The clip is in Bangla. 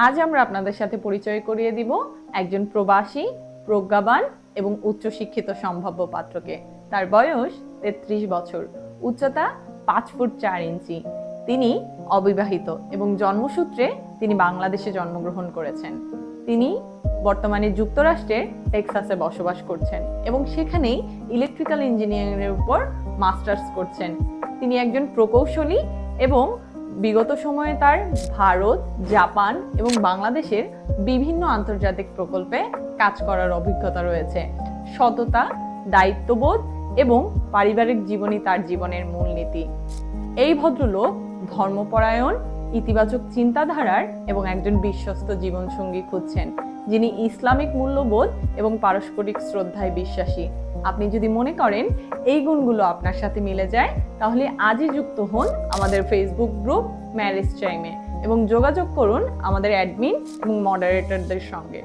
আজ আমরা আপনাদের সাথে পরিচয় করিয়ে দিব একজন প্রবাসী, প্রজ্ঞাবান এবং উচ্চশিক্ষিত সম্ভাব্য পাত্রকে। তার বয়স 33 বছর, উচ্চতা 5 ফুট 4 ইঞ্চি। তিনি অবিবাহিত এবং জন্মসূত্রে তিনি বাংলাদেশে জন্মগ্রহণ করেছেন। তিনি বর্তমানে যুক্তরাষ্ট্রের টেক্সাসে বসবাস করছেন এবং সেখানেই ইলেকট্রিক্যাল ইঞ্জিনিয়ারিংয়ের উপর মাস্টার্স করছেন। তিনি একজন প্রকৌশলী এবং বিগত সময়ে তার ভারত, জাপান এবং বাংলাদেশের বিভিন্ন আন্তর্জাতিক প্রকল্পে কাজ করার অভিজ্ঞতা রয়েছে। সততা, দায়িত্ববোধ এবং পারিবারিক জীবনই তার জীবনের মূলনীতি। এই ভদ্রলোক ধর্মপরায়ণ, ইতিবাচক চিন্তাধারার এবং একজন বিশ্বস্ত জীবনসঙ্গী খুঁজছেন, যিনি ইসলামিক মূল্যবোধ এবং পারস্পরিক শ্রদ্ধায় বিশ্বাসী। আপনি যদি মনে করেন এই গুণগুলো আপনার সাথে মিলে যায়, তাহলে আজই যুক্ত হন আমাদের ফেসবুক গ্রুপ ম্যারেজ টাইমে এবং যোগাযোগ করুন আমাদের অ্যাডমিন এবং মডারেটরদের সঙ্গে।